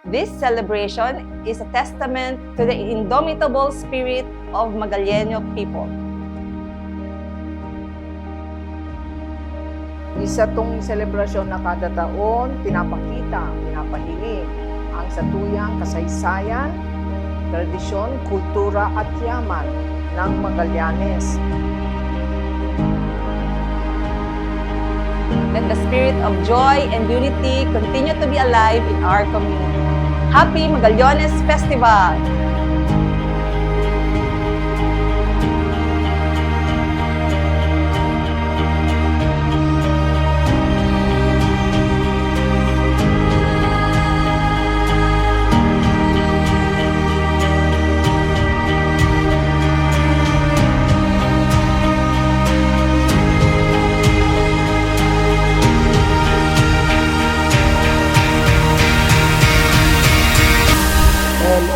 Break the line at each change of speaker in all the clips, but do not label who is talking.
This celebration is a testament to the indomitable spirit of Magallanes people.
Isa tong selebrasyon na kada taon, pinapakita, pinapahiling ang satuyang kasaysayan, tradisyon, kultura at yaman ng Magallanes.
Let the spirit of joy and unity continue to be alive in our community. Happy Magallanes Festival!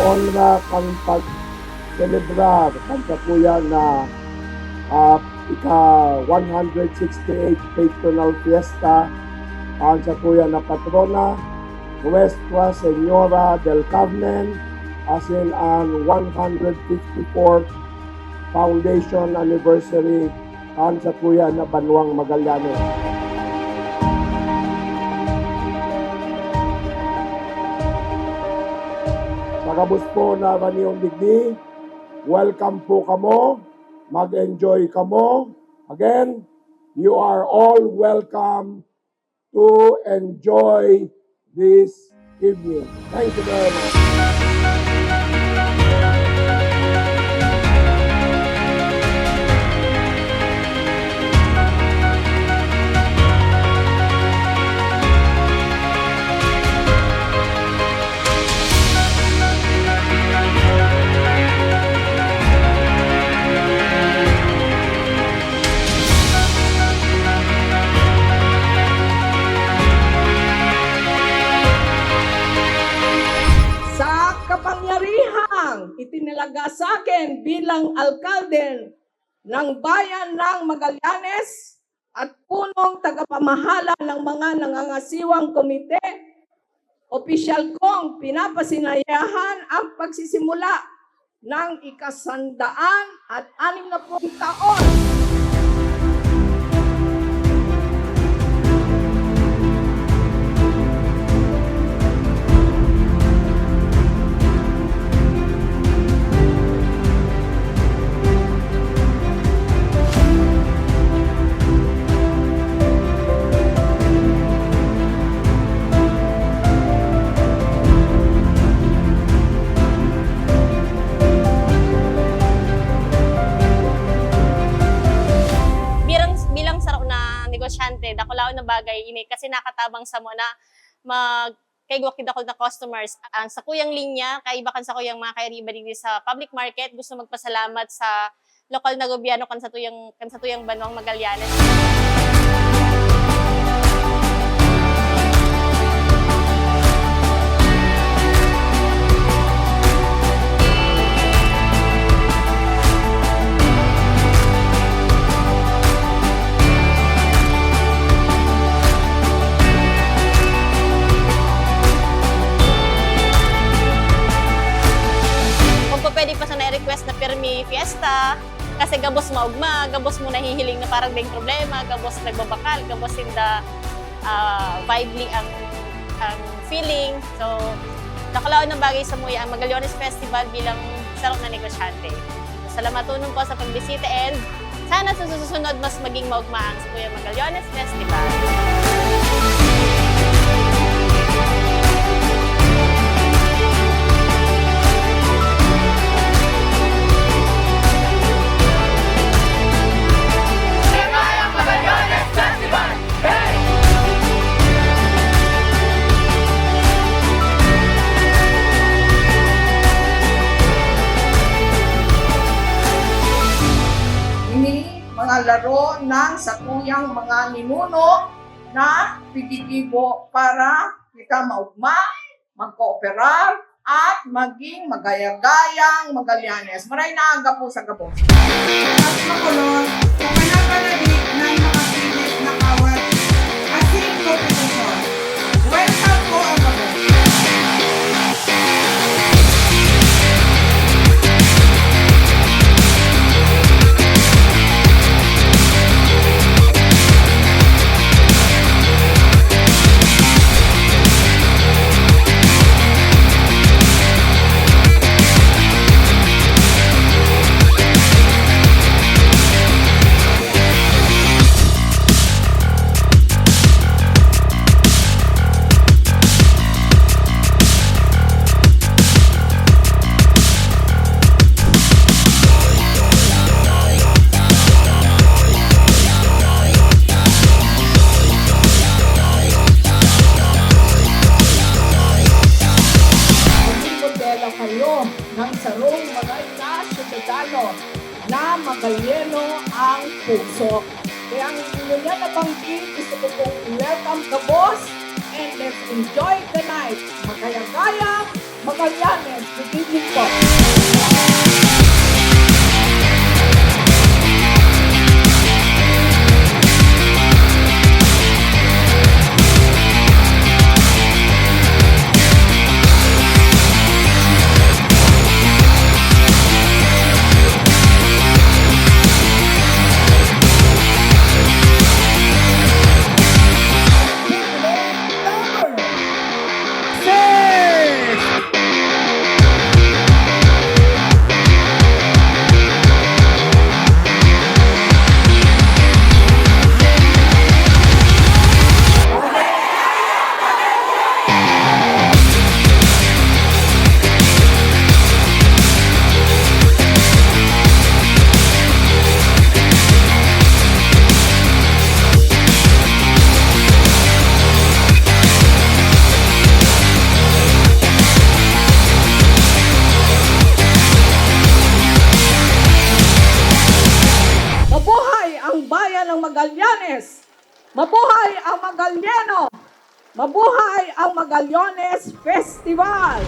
all nga kang pag-celebrar kang kapuyan na ika-168 Patronal Fiesta ang sa kuya na patrona Nuestra Señora del Carmen as in ang 154th Foundation Anniversary ang sa kuya na Banwang Magallanes. Pagkabos po na raniyong digdi, welcome po kamo, mag-enjoy kamo. Again, you are all welcome to enjoy this evening. Thank you very much.
Itinalaga sa akin bilang alkalde ng bayan ng Magallanes at punong tagapamahala ng mga nangangasiwang komite, opisyal kong pinapasinayahan ang pagsisimula ng ikasandaan at 60 taon.
Dakulaon na bagay ini kasi nakatabang sa mo na magkaigwakid ako na customers ang sa kuyang linya kay ibakan sa kuyang mga kairiba dito sa public market gusto magpasalamat sa lokal na gobyerno kan sa tuyang Banwang Magallanes. Pwede pa sa na-request na Pirmi Fiesta kasi gabos maugma, gabos mo nahihiling na parang may problema, gabos nagbabakal, gabos inda vibely ang feeling. So, nakalaon ng bagay sa muya ang Magallanes Festival bilang sarong na negosyante. Salamatun po sa pagbisita and sana sa susunod mas maging maugma ang sa Kuya Magallanes Festival.
Mga laro ng satuyang mga ninuno na pidigibo para kita maugma, magkooperar, at maging magayagayang Magallanes. Maray na aga po sa gabos.
At makulong, kapanapanalik ng mga pilit na kawat at singko petisyon. Welcome po ang gabos.
magayeno ang puso. Kaya ang inyo niya nabanggit, gusto ko pong welcome the boss and let's enjoy the night. Magaya-gaya, Magallanes. Good evening po. Mabuhay ang bayan ng Magallanes! Mabuhay ang Magalleno! Mabuhay ang Magallanes Festival!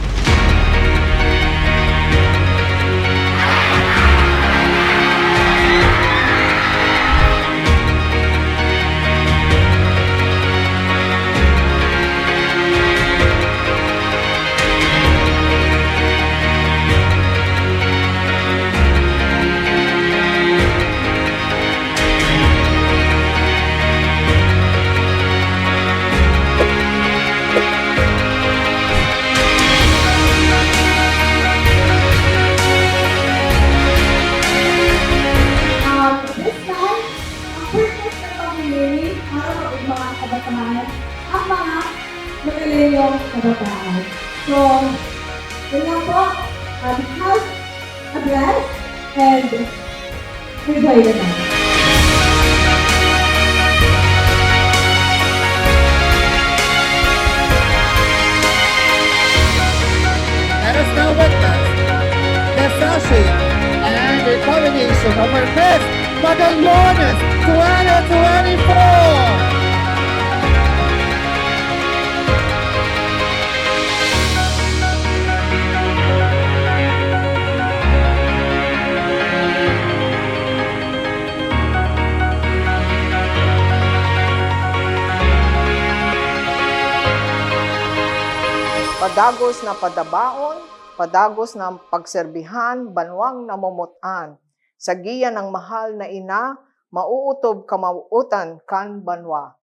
This time, ang purpose ng pamimili para maugma ang kabataan ang mga magalinyong kabataan. So, yun lang po, have a blast and enjoy the night.
Let us now witness the flashing and the coronation of our best Magallanes 2024!
Padagos na padabaon, padagos na pagserbihan, banwang namumutan. Sa giya ng mahal na ina, mauutob kamauutan kan banwa.